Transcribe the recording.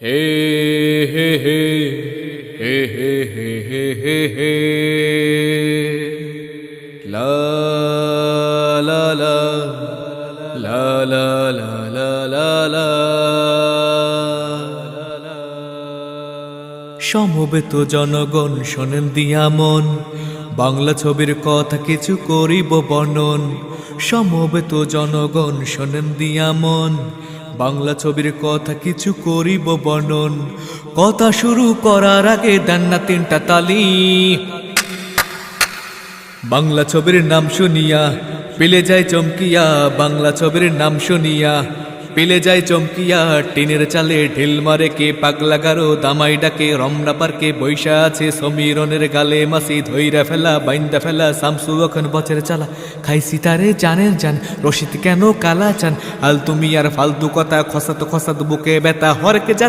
হে হে হে হে হে হে হে হে হে লা লা লা লা লা লা লা লা লা। সমবেত জনগণ শোনেন দিয়া মন, বাংলা ছবির কথা কিছু করিব বর্ণন। সমবেত জনগণ শোনেন দিয়া মন, বাংলা ছবির কথা কিছু করিব বর্ণন। কথা শুরু করার আগে দেন না তিনটা তালি। বাংলা ছবির নাম শুনিয়া পিলে যায় চমকিয়া, বাংলা ছবির নাম শুনিয়া পিলে যায় চমকিয়া। টিনের চালে ঢিল মারে কে, পাগলা গারো দামাই ডাকে, রমনা পার্কে বৈশা আছে সমীরনের গালে মাসি ধইরা ফেলা বাইন্দা ফেলা। শামসু এখন বছর চালা খাইছি তারে জানের জান, রশিদ কেন কালা চান। আল তুমি আর ফালতু কথা খসাত খসাত বুকে ব্যথা হরকে